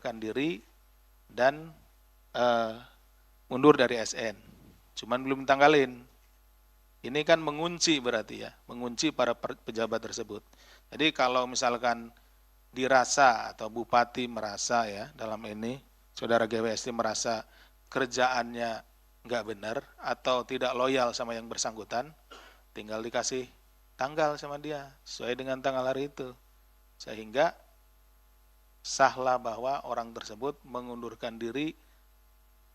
diri dan mundur dari ASN. Cuman belum tanggalin. Ini kan mengunci berarti ya, mengunci para pejabat tersebut. Jadi kalau misalkan dirasa atau bupati merasa ya dalam ini, saudara GWST merasa kerjaannya nggak benar atau tidak loyal sama yang bersangkutan, tinggal dikasih tanggal sama dia sesuai dengan tanggal hari itu. Sehingga sahlah bahwa orang tersebut mengundurkan diri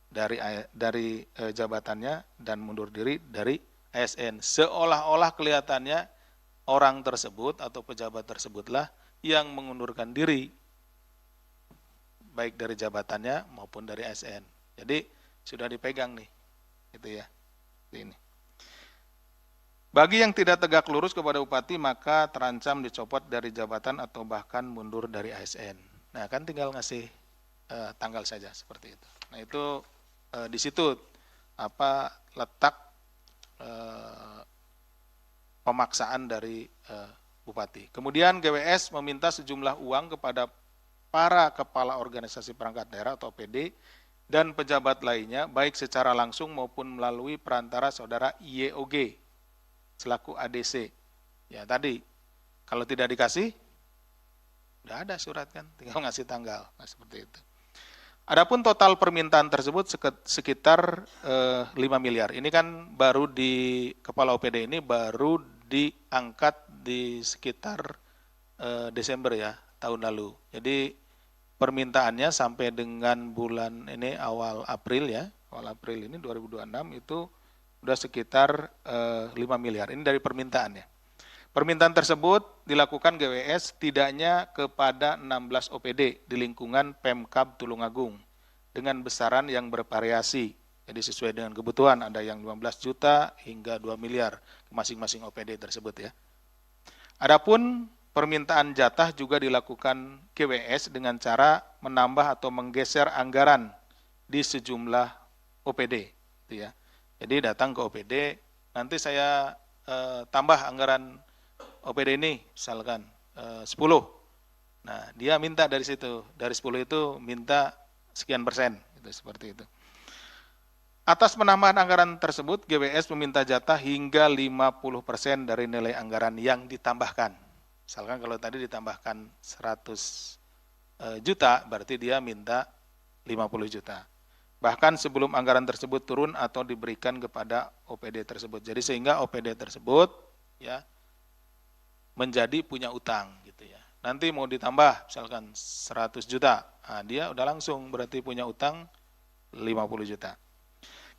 dari jabatannya dan mundur diri dari ASN. Seolah-olah kelihatannya orang tersebut atau pejabat tersebutlah yang mengundurkan diri baik dari jabatannya maupun dari ASN. Jadi sudah dipegang nih, gitu ya. Ini. Bagi yang tidak tegak lurus kepada bupati maka terancam dicopot dari jabatan atau bahkan mundur dari ASN. Nah kan tinggal ngasih tanggal saja seperti itu. Nah itu di situ apa letak pemaksaan dari bupati. Kemudian GWS meminta sejumlah uang kepada para kepala organisasi perangkat daerah atau OPD dan pejabat lainnya baik secara langsung maupun melalui perantara saudara IEOG selaku ADC. Ya tadi kalau tidak dikasih udah ada surat kan, tinggal ngasih tanggal. Nah seperti itu. Adapun total permintaan tersebut sekitar 5 miliar. Ini kan baru di kepala OPD ini baru diangkat di sekitar Desember ya tahun lalu. Jadi permintaannya sampai dengan bulan ini awal April ya, awal April ini 2026 itu udah sekitar 5 miliar. Ini dari permintaannya. Permintaan tersebut dilakukan GWS tidaknya kepada 16 OPD di lingkungan Pemkab Tulungagung dengan besaran yang bervariasi. Jadi sesuai dengan kebutuhan, ada yang 15 juta hingga 2 miliar masing-masing OPD tersebut ya. Adapun permintaan jatah juga dilakukan GWS dengan cara menambah atau menggeser anggaran di sejumlah OPD gitu ya. Jadi datang ke OPD, nanti saya tambah anggaran OPD ini misalkan 10. Nah, dia minta dari situ, dari 10 itu minta sekian persen, gitu, seperti itu. Atas penambahan anggaran tersebut, GWS meminta jatah hingga 50% dari nilai anggaran yang ditambahkan. Misalkan kalau tadi ditambahkan 100 juta, berarti dia minta 50 juta. Bahkan sebelum anggaran tersebut turun atau diberikan kepada OPD tersebut. Jadi sehingga OPD tersebut ya menjadi punya utang gitu ya. Nanti mau ditambah misalkan 100 juta, nah, dia udah langsung berarti punya utang 50 juta.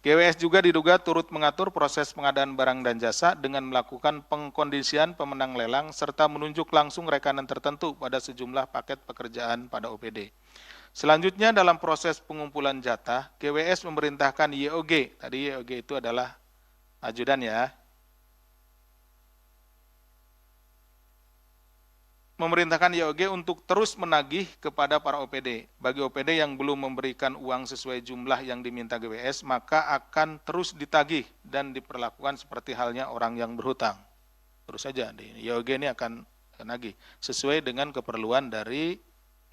GWS juga diduga turut mengatur proses pengadaan barang dan jasa dengan melakukan pengkondisian pemenang lelang serta menunjuk langsung rekanan tertentu pada sejumlah paket pekerjaan pada OPD. Selanjutnya dalam proses pengumpulan jatah, GWS memerintahkan IEOG, tadi IEOG itu adalah ajudan ya, memerintahkan IEOG untuk terus menagih kepada para OPD. Bagi OPD yang belum memberikan uang sesuai jumlah yang diminta GWS, maka akan terus ditagih dan diperlakukan seperti halnya orang yang berhutang. Terus saja, IEOG ini akan nagih sesuai dengan keperluan dari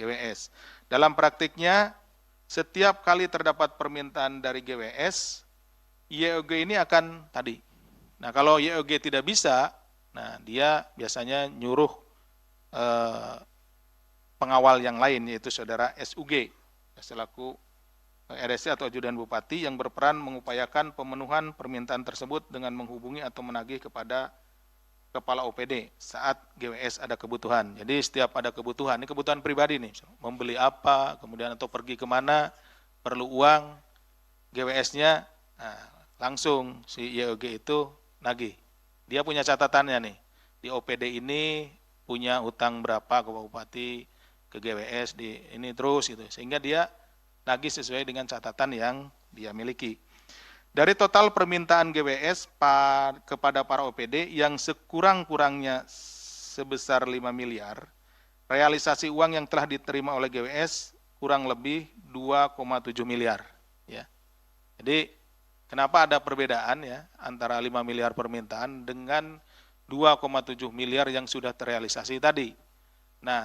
GWS. Dalam praktiknya, setiap kali terdapat permintaan dari GWS, IEOG ini akan tadi. Nah, kalau IEOG tidak bisa, nah dia biasanya nyuruh pengawal yang lain yaitu saudara SUG selaku RSC atau ajudan bupati yang berperan mengupayakan pemenuhan permintaan tersebut dengan menghubungi atau menagih kepada kepala OPD saat GWS ada kebutuhan. Jadi setiap ada kebutuhan, ini kebutuhan pribadi nih, membeli apa, kemudian atau pergi kemana, perlu uang, GWS-nya nah, langsung si IEOG itu nagih. Dia punya catatannya nih, di OPD ini punya utang berapa ke bupati, ke GWS, di ini terus gitu. Sehingga dia nagih sesuai dengan catatan yang dia miliki. Dari total permintaan GWS kepada para OPD yang sekurang-kurangnya sebesar 5 miliar, realisasi uang yang telah diterima oleh GWS kurang lebih 2,7 miliar. Ya. Jadi kenapa ada perbedaan ya antara 5 miliar permintaan dengan 2,7 miliar yang sudah terrealisasi tadi. Nah,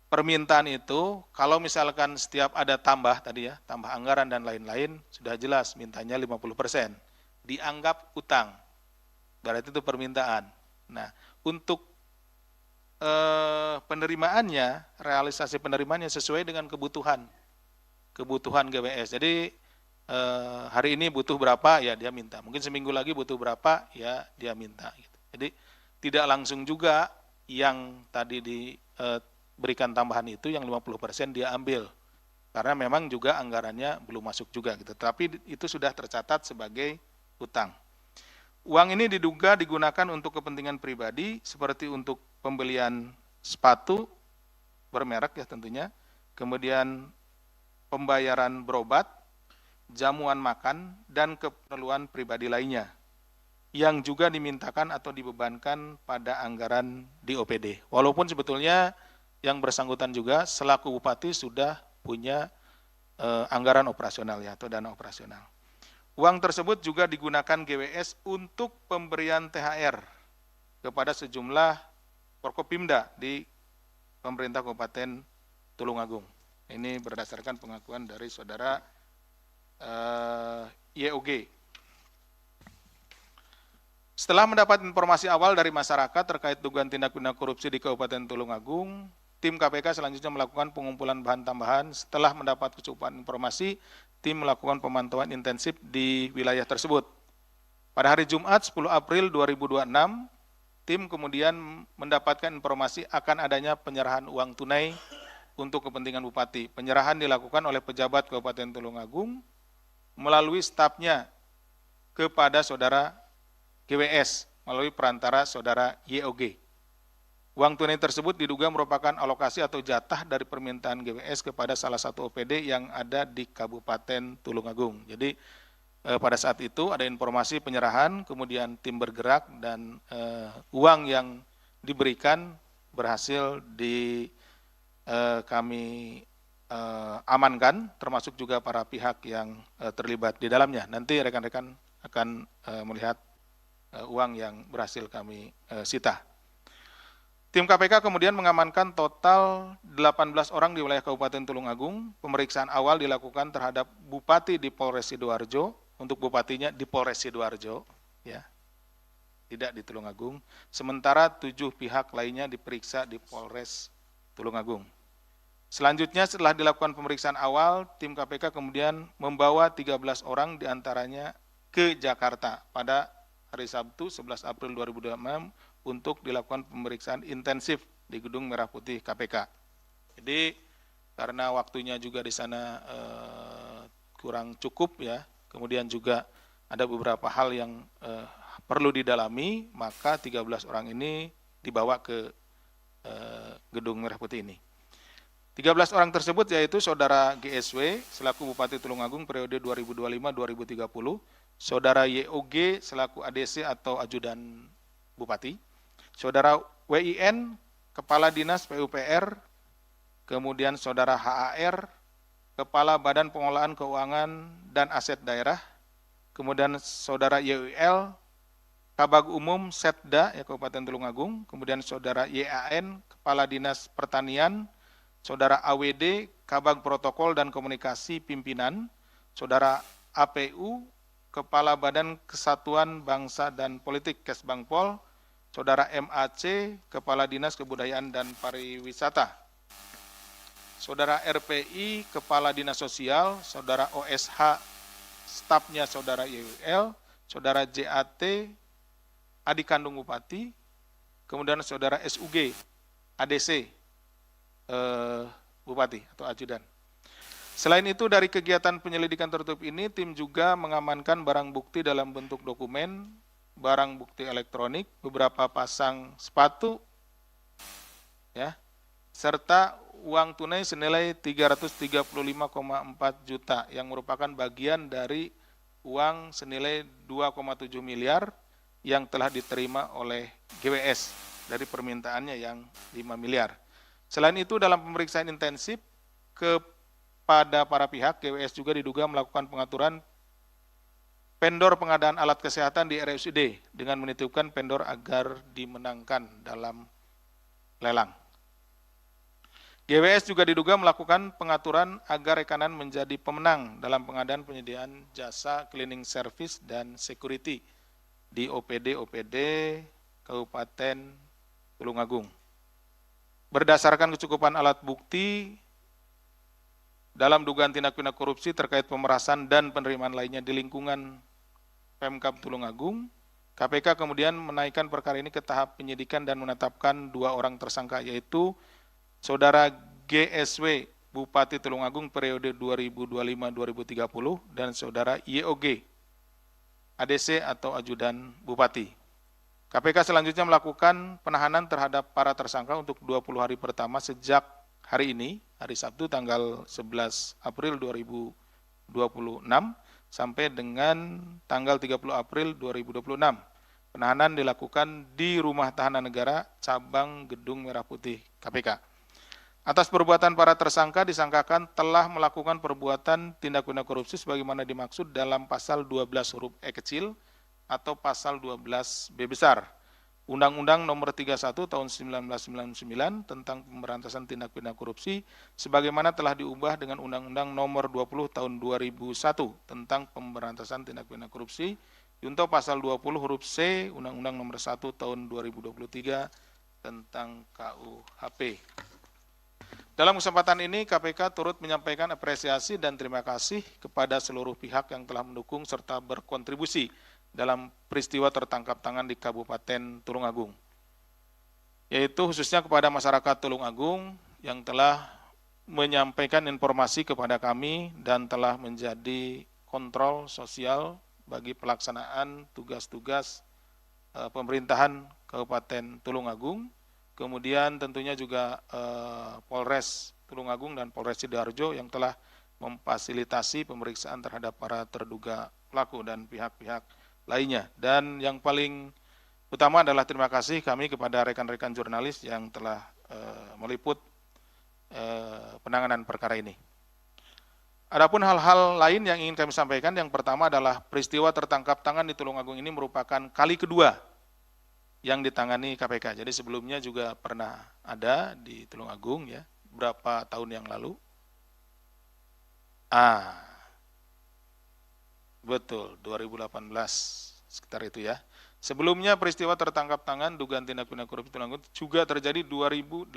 permintaan itu, kalau misalkan setiap ada tambah tadi ya, tambah anggaran dan lain-lain, sudah jelas mintanya 50%. Dianggap utang. Berarti itu permintaan. Nah, untuk penerimaannya, realisasi penerimaannya sesuai dengan kebutuhan GWS. Jadi hari ini butuh berapa, ya dia minta. Mungkin seminggu lagi butuh berapa, ya dia minta. Gitu. Jadi tidak langsung juga yang tadi diberikan tambahan itu, yang 50% dia ambil. Karena memang juga anggarannya belum masuk juga. Gitu. Tapi itu sudah tercatat sebagai utang. Uang ini diduga digunakan untuk kepentingan pribadi, seperti untuk pembelian sepatu bermerek ya tentunya, kemudian pembayaran berobat, jamuan makan, dan keperluan pribadi lainnya, yang juga dimintakan atau dibebankan pada anggaran di OPD. Walaupun sebetulnya yang bersangkutan juga selaku bupati sudah punya anggaran operasional ya, atau dana operasional. Uang tersebut juga digunakan GWS untuk pemberian THR kepada sejumlah Forkopimda di pemerintah Kabupaten Tulungagung. Ini berdasarkan pengakuan dari saudara YOG. Setelah mendapat informasi awal dari masyarakat terkait dugaan tindak pidana korupsi di Kabupaten Tulungagung, tim KPK selanjutnya melakukan pengumpulan bahan tambahan. Setelah mendapat kecukupan informasi, tim melakukan pemantauan intensif di wilayah tersebut. Pada hari Jumat 10 April 2026, tim kemudian mendapatkan informasi akan adanya penyerahan uang tunai untuk kepentingan bupati. Penyerahan dilakukan oleh pejabat Kabupaten Tulungagung melalui stafnya kepada saudara GWS melalui perantara saudara YOG. Uang tunai tersebut diduga merupakan alokasi atau jatah dari permintaan GWS kepada salah satu OPD yang ada di Kabupaten Tulungagung. Jadi pada saat itu ada informasi penyerahan, kemudian tim bergerak dan uang yang diberikan berhasil kami amankan, termasuk juga para pihak yang terlibat di dalamnya. Nanti rekan-rekan akan melihat uang yang berhasil kami sita. Tim KPK kemudian mengamankan total 18 orang di wilayah Kabupaten Tulungagung. Pemeriksaan awal dilakukan terhadap Bupati di Polres Sidoarjo, untuk bupatinya di Polres Sidoarjo, ya, tidak di Tulungagung. Sementara 7 pihak lainnya diperiksa di Polres Tulungagung. Selanjutnya setelah dilakukan pemeriksaan awal, tim KPK kemudian membawa 13 orang diantaranya ke Jakarta pada hari Sabtu 11 April 2026 untuk dilakukan pemeriksaan intensif di Gedung Merah Putih KPK. Jadi karena waktunya juga di sana kurang cukup ya, kemudian juga ada beberapa hal yang perlu didalami, maka 13 orang ini dibawa ke Gedung Merah Putih ini. 13 orang tersebut yaitu saudara GSW selaku Bupati Tulungagung periode 2025-2030, saudara YOG selaku ADC atau Ajudan Bupati, saudara WIN Kepala Dinas PUPR, kemudian saudara HAR Kepala Badan Pengelolaan Keuangan dan Aset Daerah, kemudian saudara YUL Kabag Umum Setda ya Kabupaten Tulungagung, kemudian saudara YAN Kepala Dinas Pertanian, saudara AWD Kabag Protokol dan Komunikasi Pimpinan, saudara APU Kepala Badan Kesatuan Bangsa dan Politik Kesbangpol, saudara MAC Kepala Dinas Kebudayaan dan Pariwisata, saudara RPI Kepala Dinas Sosial, saudara OSH stafnya saudara YUL, saudara JAT adik kandung Bupati, kemudian saudara SUG ADC Bupati atau Ajudan. Selain itu dari kegiatan penyelidikan tertutup ini, tim juga mengamankan barang bukti dalam bentuk dokumen, barang bukti elektronik, beberapa pasang sepatu, ya, serta uang tunai senilai 335,4 juta yang merupakan bagian dari uang senilai 2,7 miliar yang telah diterima oleh GWS dari permintaannya yang 5 miliar. Selain itu dalam pemeriksaan intensif kepada para pihak, GWS juga diduga melakukan pengaturan vendor pengadaan alat kesehatan di RSUD dengan menitipkan vendor agar dimenangkan dalam lelang. GWS juga diduga melakukan pengaturan agar rekanan menjadi pemenang dalam pengadaan penyediaan jasa cleaning service dan security di OPD Kabupaten Tulungagung. Berdasarkan kecukupan alat bukti dalam dugaan tindak pidana korupsi terkait pemerasan dan penerimaan lainnya di lingkungan Pemkab Tulungagung, KPK kemudian menaikkan perkara ini ke tahap penyidikan dan menetapkan 2 orang tersangka, yaitu Saudara GSW Bupati Tulungagung periode 2025-2030 dan Saudara YOG ADC atau Ajudan Bupati. KPK selanjutnya melakukan penahanan terhadap para tersangka untuk 20 hari pertama sejak hari ini, hari Sabtu tanggal 11 April 2026 sampai dengan tanggal 30 April 2026. Penahanan dilakukan di Rumah Tahanan Negara Cabang Gedung Merah Putih KPK. Atas perbuatan para tersangka disangkakan telah melakukan perbuatan tindak pidana korupsi sebagaimana dimaksud dalam pasal 12 huruf E kecil atau pasal 12 B besar Undang-Undang Nomor 31 Tahun 1999 tentang pemberantasan tindak pidana korupsi sebagaimana telah diubah dengan Undang-Undang Nomor 20 Tahun 2001 tentang pemberantasan tindak pidana korupsi junto pasal 20 huruf C Undang-Undang Nomor 1 Tahun 2023 tentang KUHP. Dalam kesempatan ini, KPK turut menyampaikan apresiasi dan terima kasih kepada seluruh pihak yang telah mendukung serta berkontribusi dalam peristiwa tertangkap tangan di Kabupaten Tulungagung, yaitu khususnya kepada masyarakat Tulungagung yang telah menyampaikan informasi kepada kami dan telah menjadi kontrol sosial bagi pelaksanaan tugas-tugas pemerintahan Kabupaten Tulungagung. Kemudian tentunya juga Polres Tulungagung dan Polres Sidoarjo yang telah memfasilitasi pemeriksaan terhadap para terduga pelaku dan pihak-pihak lainnya. Dan yang paling utama adalah terima kasih kami kepada rekan-rekan jurnalis yang telah meliput penanganan perkara ini. Adapun hal-hal lain yang ingin kami sampaikan, yang pertama adalah peristiwa tertangkap tangan di Tulungagung ini merupakan kali kedua yang ditangani KPK. Jadi sebelumnya juga pernah ada di Tulungagung ya, berapa tahun yang lalu. Betul, 2018 sekitar itu ya. Sebelumnya peristiwa tertangkap tangan dugaan tindak pidana korupsi Tulungagung juga terjadi 2018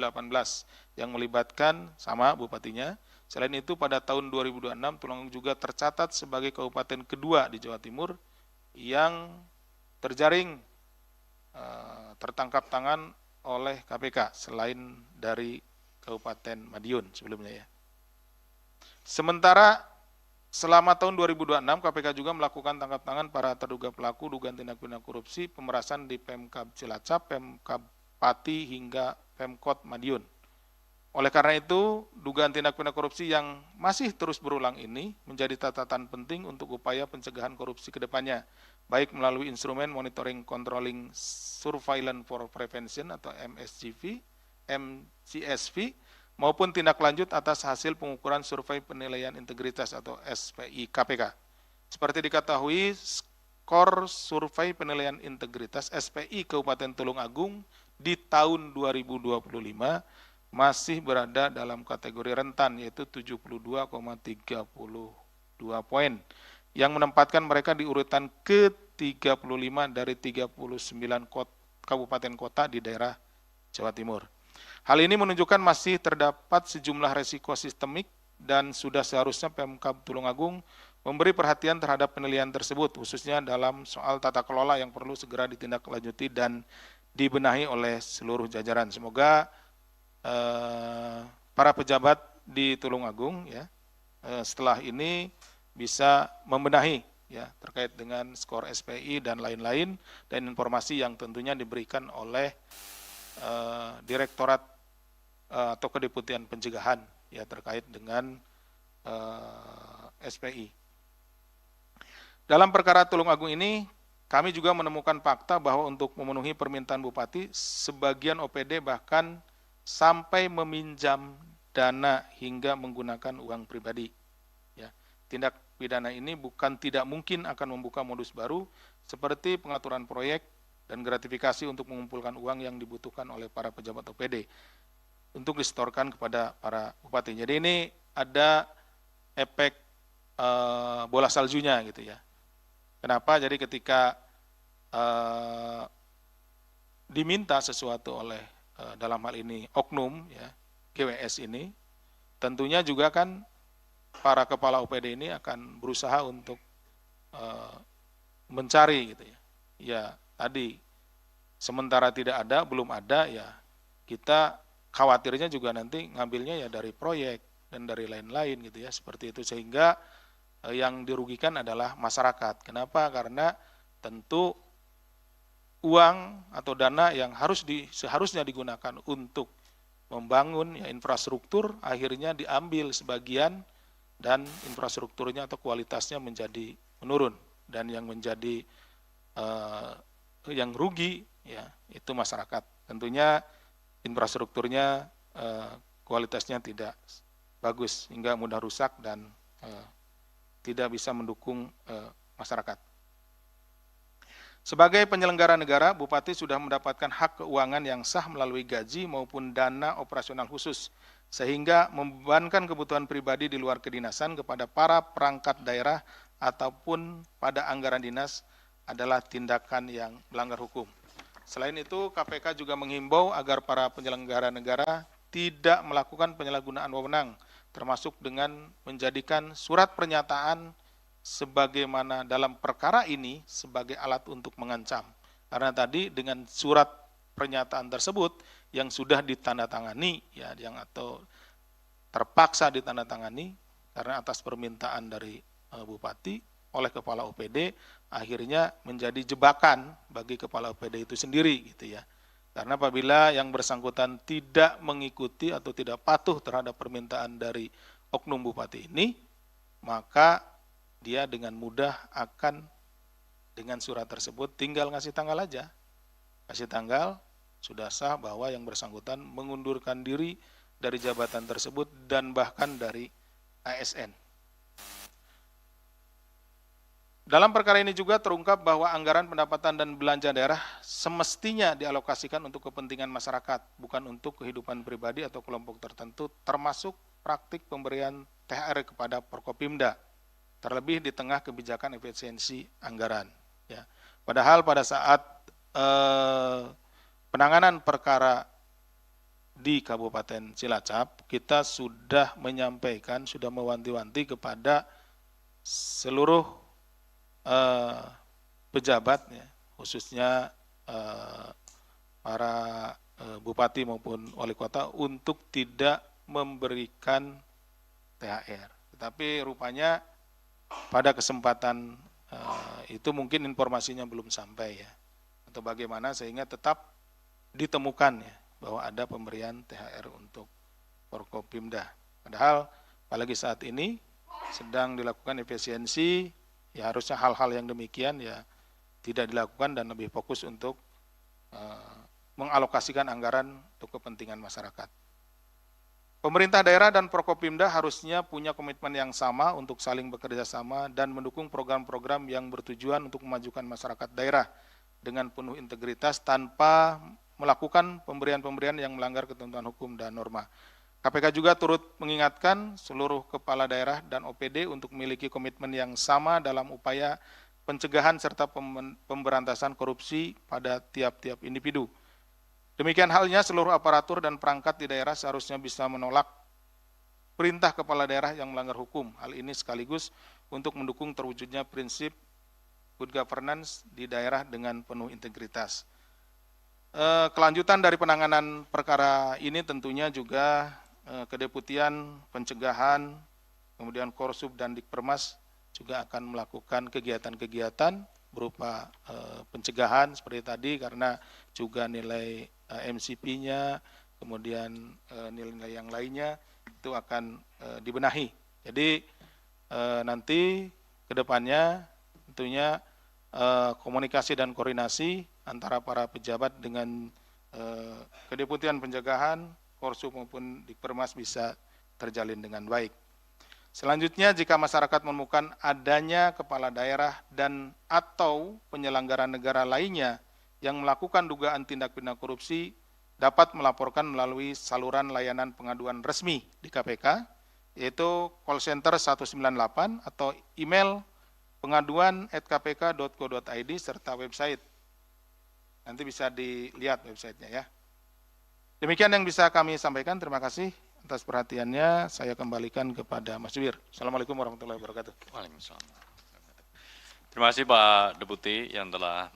yang melibatkan sama bupatinya. Selain itu pada tahun 2026 Tulungagung juga tercatat sebagai kabupaten kedua di Jawa Timur yang terjaring tertangkap tangan oleh KPK selain dari Kabupaten Madiun sebelumnya ya. Sementara selama tahun 2026 KPK juga melakukan tangkap tangan para terduga pelaku dugaan tindak pidana korupsi pemerasan di Pemkab Cilacap, Pemkab Pati hingga Pemkot Madiun. Oleh karena itu, dugaan tindak pidana korupsi yang masih terus berulang ini menjadi catatan penting untuk upaya pencegahan korupsi ke depannya, baik melalui instrumen monitoring controlling surveillance for prevention atau MCSV, maupun tindak lanjut atas hasil pengukuran survei penilaian integritas atau SPI KPK. Seperti diketahui, skor survei penilaian integritas SPI Kabupaten Tulungagung di tahun 2025 masih berada dalam kategori rentan, yaitu 72,32 poin, yang menempatkan mereka di urutan ke-35 dari 39 kabupaten kota di daerah Jawa Timur. Hal ini menunjukkan masih terdapat sejumlah resiko sistemik dan sudah seharusnya Pemkab Tulungagung memberi perhatian terhadap penilaian tersebut, khususnya dalam soal tata kelola yang perlu segera ditindaklanjuti dan dibenahi oleh seluruh jajaran. Semoga para pejabat di Tulungagung ya setelah ini bisa membenahi ya terkait dengan skor SPI dan lain-lain dan informasi yang tentunya diberikan oleh Direktorat atau Kedeputian Pencegahan ya terkait dengan SPI. Dalam perkara Tulungagung ini kami juga menemukan fakta bahwa untuk memenuhi permintaan Bupati sebagian OPD bahkan sampai meminjam dana hingga menggunakan uang pribadi. Ya, tindak pidana ini bukan tidak mungkin akan membuka modus baru seperti pengaturan proyek dan gratifikasi untuk mengumpulkan uang yang dibutuhkan oleh para pejabat OPD. untuk disetorkan kepada para bupati. Jadi ini ada efek bola saljunya gitu ya. Kenapa? Jadi ketika diminta sesuatu oleh dalam hal ini oknum ya GWS ini, tentunya juga kan para kepala OPD ini akan berusaha untuk mencari gitu ya. Ya tadi sementara tidak ada, belum ada ya kita khawatirnya juga nanti ngambilnya ya dari proyek dan dari lain-lain gitu ya, seperti itu, sehingga yang dirugikan adalah masyarakat. Kenapa? Karena tentu uang atau dana yang seharusnya digunakan untuk membangun ya, infrastruktur akhirnya diambil sebagian dan infrastrukturnya atau kualitasnya menjadi menurun, dan yang menjadi yang rugi ya itu masyarakat. Tentunya infrastrukturnya kualitasnya tidak bagus hingga mudah rusak dan tidak bisa mendukung masyarakat. Sebagai penyelenggara negara, Bupati sudah mendapatkan hak keuangan yang sah melalui gaji maupun dana operasional khusus, sehingga membebankan kebutuhan pribadi di luar kedinasan kepada para perangkat daerah ataupun pada anggaran dinas adalah tindakan yang melanggar hukum. Selain itu, KPK juga menghimbau agar para penyelenggara negara tidak melakukan penyalahgunaan wewenang, termasuk dengan menjadikan surat pernyataan sebagaimana dalam perkara ini sebagai alat untuk mengancam. Karena tadi dengan surat pernyataan tersebut yang sudah ditandatangani ya, yang atau terpaksa ditandatangani karena atas permintaan dari bupati oleh kepala OPD, akhirnya menjadi jebakan bagi kepala OPD itu sendiri gitu ya. Karena apabila yang bersangkutan tidak mengikuti atau tidak patuh terhadap permintaan dari oknum bupati ini, maka dia dengan mudah akan dengan surat tersebut tinggal ngasih tanggal aja. Kasih tanggal, sudah sah bahwa yang bersangkutan mengundurkan diri dari jabatan tersebut dan bahkan dari ASN. Dalam perkara ini juga terungkap bahwa anggaran pendapatan dan belanja daerah semestinya dialokasikan untuk kepentingan masyarakat, bukan untuk kehidupan pribadi atau kelompok tertentu, termasuk praktik pemberian THR kepada Forkopimda, terlebih di tengah kebijakan efisiensi anggaran. Ya. Padahal pada saat penanganan perkara di Kabupaten Cilacap, kita sudah menyampaikan, sudah mewanti-wanti kepada seluruh pejabat, ya, khususnya para bupati maupun wali kota untuk tidak memberikan THR. Tetapi rupanya pada kesempatan itu mungkin informasinya belum sampai ya, atau bagaimana sehingga tetap ditemukan ya bahwa ada pemberian THR untuk Forkopimda. Padahal apalagi saat ini sedang dilakukan efisiensi, ya harusnya hal-hal yang demikian ya tidak dilakukan dan lebih fokus untuk mengalokasikan anggaran untuk kepentingan masyarakat. Pemerintah daerah dan Forkopimda harusnya punya komitmen yang sama untuk saling bekerja sama dan mendukung program-program yang bertujuan untuk memajukan masyarakat daerah dengan penuh integritas tanpa melakukan pemberian-pemberian yang melanggar ketentuan hukum dan norma. KPK juga turut mengingatkan seluruh kepala daerah dan OPD untuk memiliki komitmen yang sama dalam upaya pencegahan serta pemberantasan korupsi pada tiap-tiap individu. Demikian halnya seluruh aparatur dan perangkat di daerah seharusnya bisa menolak perintah kepala daerah yang melanggar hukum. Hal ini sekaligus untuk mendukung terwujudnya prinsip good governance di daerah dengan penuh integritas. Kelanjutan dari penanganan perkara ini tentunya juga Kedeputian Pencegahan, kemudian Korsub dan Dikpermas juga akan melakukan kegiatan-kegiatan berupa pencegahan seperti tadi, karena juga nilai MCP-nya, kemudian nilai-nilai yang lainnya itu akan dibenahi. Jadi nanti ke depannya tentunya komunikasi dan koordinasi antara para pejabat dengan Kedeputian Pencegahan, Korsub maupun Dikpermas bisa terjalin dengan baik. Selanjutnya, jika masyarakat menemukan adanya kepala daerah dan atau penyelenggara negara lainnya yang melakukan dugaan tindak pidana korupsi, dapat melaporkan melalui saluran layanan pengaduan resmi di KPK, yaitu call center 198 atau email pengaduan@kpk.go.id serta website. Nanti bisa dilihat websitenya ya. Demikian yang bisa kami sampaikan. Terima kasih atas perhatiannya. Saya kembalikan kepada Mas Juwir. Assalamualaikum warahmatullahi wabarakatuh. Waalaikumsalam. Terima kasih Pak Deputi yang telah